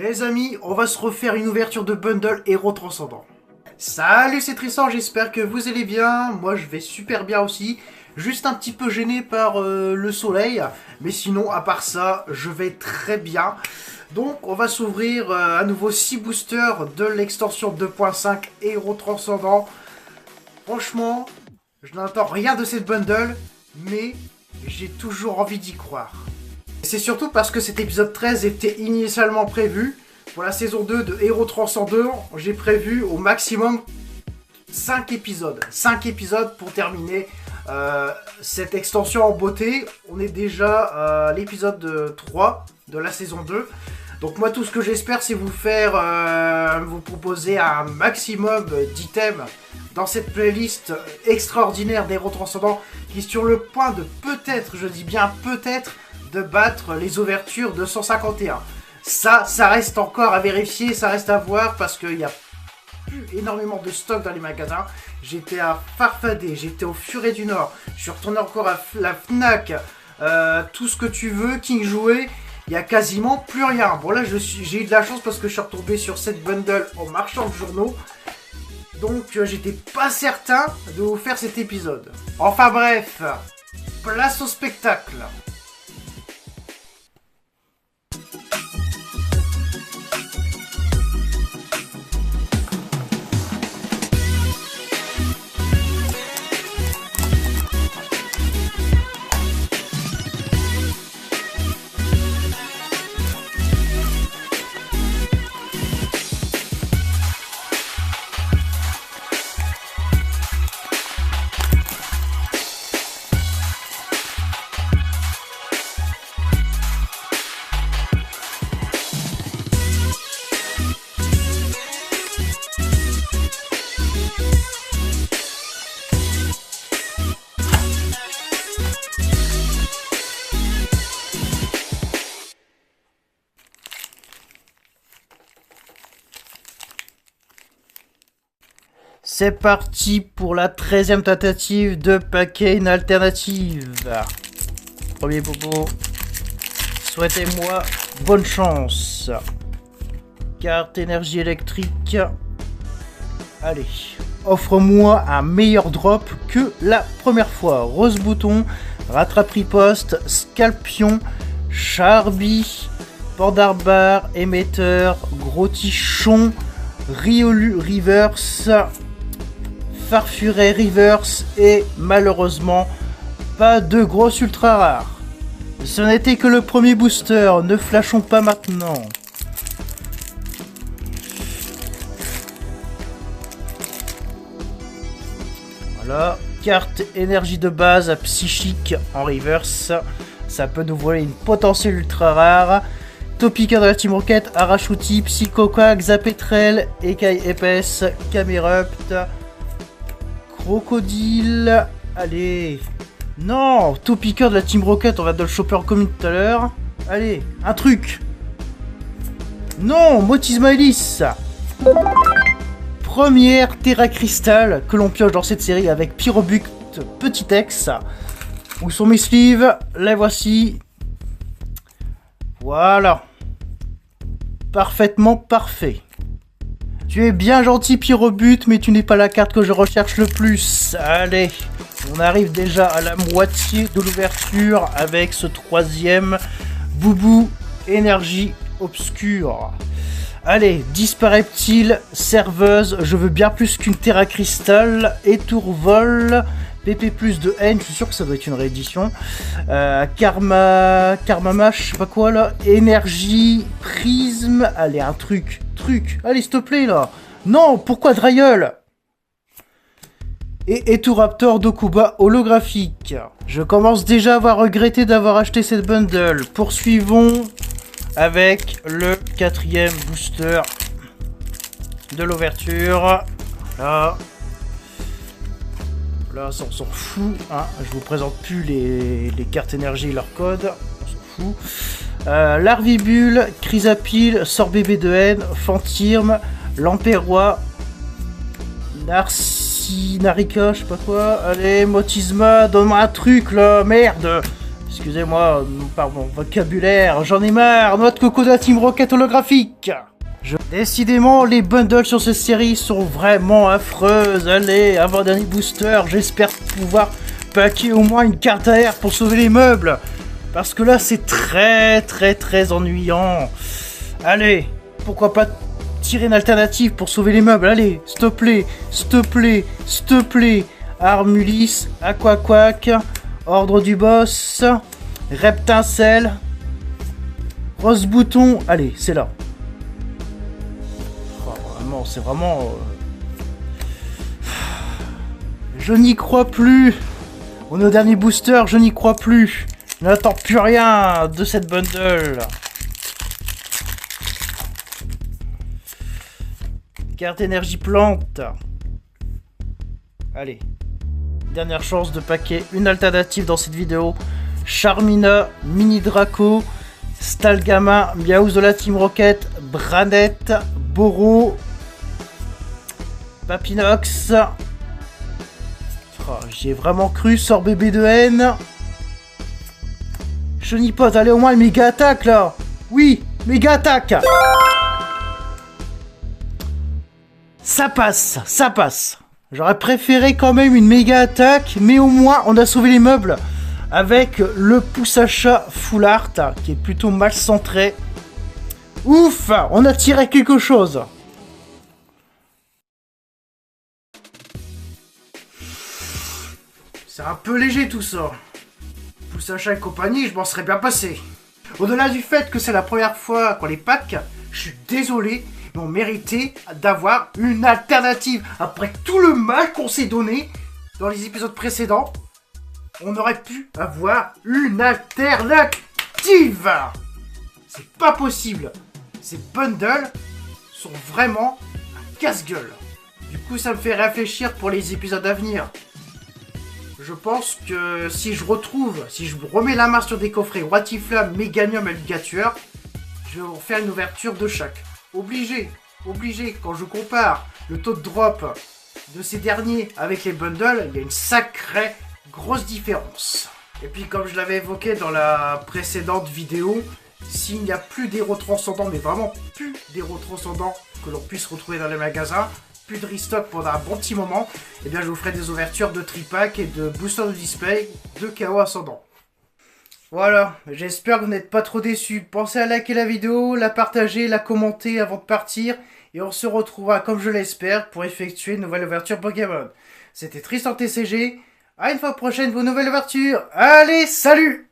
Les amis, on va se refaire une ouverture de bundle Héros Transcendant. Salut, c'est Tristan, j'espère que vous allez bien. Moi je vais super bien aussi. Juste un petit peu gêné par le soleil. Mais sinon, à part ça, je vais très bien. Donc on va s'ouvrir à nouveau 6 boosters de l'extension 2.5 Héros Transcendant. Franchement, je n'attends rien de cette bundle, mais j'ai toujours envie d'y croire. C'est surtout parce que cet épisode 13 était initialement prévu. Pour la saison 2 de Héros Transcendant, j'ai prévu au maximum 5 épisodes. 5 épisodes pour terminer cette extension en beauté. On est déjà à l'épisode 3 de la saison 2. Donc moi tout ce que j'espère c'est vous proposer un maximum d'items dans cette playlist extraordinaire d'Héros Transcendant qui est sur le point de peut-être, je dis bien peut-être, de battre les ouvertures de 151. Ça reste encore à vérifier, ça reste à voir parce qu'il n'y a plus énormément de stock dans les magasins. J'étais à Farfadet, j'étais au Furet du Nord, je suis retourné encore à la Fnac, tout ce que tu veux, King Jouet, il n'y a quasiment plus rien. Bon là j'ai eu de la chance parce que je suis retombé sur cette bundle en marchand de journaux. Donc j'étais pas certain de vous faire cet épisode. Enfin bref, place au spectacle. C'est parti pour la 13e tentative de paquet une alternative. Premier bobo. Souhaitez-moi bonne chance. Carte énergie électrique. Allez. Offre-moi un meilleur drop que la première fois. Rose bouton. Rattrape riposte. Scalpion. Charby. Port d'Arbar. Émetteur. Gros tichon. Riolu reverse. Farfuret reverse et malheureusement pas de grosses ultra rares. Ce n'était que le premier booster, ne flashons pas maintenant. Voilà, carte énergie de base psychique en reverse, ça peut nous voler une potentielle ultra rare. Topica de la Team Rocket, Arachuti, Psychoquack, Zapetrel, Écaille épaisse, Camerupt. Crocodile, allez. Non, Topica de la Team Rocket, on va de le choper en commune tout à l'heure. Allez, un truc. Non, Motismaelis. Première Terra Crystal que l'on pioche dans cette série avec Pyrobuct Petit X. Où sont mes sleeves? Les voici. Voilà. Parfaitement parfait. Tu es bien gentil Pyrobuct, mais tu n'es pas la carte que je recherche le plus. Allez, on arrive déjà à la moitié de l'ouverture avec ce troisième Boubou Énergie Obscure. Allez, Dispareptile, Serveuse, je veux bien plus qu'une Terra Crystal, Étourvol, PP plus de N, je suis sûr que ça doit être une réédition. Karma Mash, je sais pas quoi là. Énergie, Prisme, allez un truc, allez s'il te plaît là. Non, pourquoi Dryeul? Et Eturaptor Dokuba holographique. Je commence déjà à avoir regretté d'avoir acheté cette bundle. Poursuivons avec le 4e booster de l'ouverture. Là, ça on s'en fout, hein. Je vous présente plus les cartes énergie et leur code, on s'en fout. Larvibule, Chrysapile, Sorbébé de haine, Fantirme, Lampérois, Narcinarica, je sais pas quoi. Allez, Motisma, donne-moi un truc là, merde. Excusez-moi par mon vocabulaire, j'en ai marre, noix de coco de la Team Rocket holographique. Décidément, les bundles sur cette série sont vraiment affreuses. Allez, avant-dernier booster, j'espère pouvoir packer au moins une carte à air pour sauver les meubles. Parce que là, c'est très ennuyant. Allez, pourquoi pas tirer une alternative pour sauver les meubles. Allez, s'il te plaît. Armulis, Aquaquack, Ordre du Boss, Reptincelle, Rose Bouton. Allez, c'est là. Oh, vraiment, c'est vraiment... Je n'y crois plus. On est au dernier booster, je n'y crois plus. Je n'attends plus rien de cette bundle. Carte énergie plante. Allez. Dernière chance de paquer une alternative dans cette vidéo. Charmina, Mini Draco, Stalgama, Miaouz de la Team Rocket, Branette, Boro, Papinox. Oh, j'y ai vraiment cru, sort bébé de haine. Chenipot, allez au moins une méga attaque là. Oui, méga attaque. Ça passe. J'aurais préféré quand même une méga attaque, mais au moins on a sauvé les meubles avec le pouce à chat full art qui est plutôt mal centré. Ouf, on a tiré quelque chose. C'est un peu léger tout ça. Pouce à chat et compagnie, je m'en serais bien passé. Au-delà du fait que c'est la première fois qu'on les pack, je suis désolé, mais on méritait d'avoir une alternative. Après tout le mal qu'on s'est donné dans les épisodes précédents, on aurait pu avoir une alternative. C'est pas possible. Ces bundles sont vraiment un casse-gueule. Du coup, ça me fait réfléchir pour les épisodes à venir. Je pense que si je remets la main sur des coffrets Watiflam, Meganium et Ligatueur, je vais vous faire une ouverture de chaque. Obligé, quand je compare le taux de drop de ces derniers avec les bundles, il y a une sacrée grosse différence. Et puis comme je l'avais évoqué dans la précédente vidéo, s'il n'y a plus d'héros transcendants, mais vraiment plus d'héros transcendants que l'on puisse retrouver dans les magasins, plus de restock pendant un bon petit moment, et bien je vous ferai des ouvertures de tripack et de booster de display de KO ascendant. Voilà, j'espère que vous n'êtes pas trop déçus. Pensez à liker la vidéo, la partager, la commenter avant de partir. Et on se retrouvera, comme je l'espère, pour effectuer une nouvelle ouverture Pokémon. C'était Tristan TCG. À une fois prochaine pour une nouvelle ouverture. Allez, salut!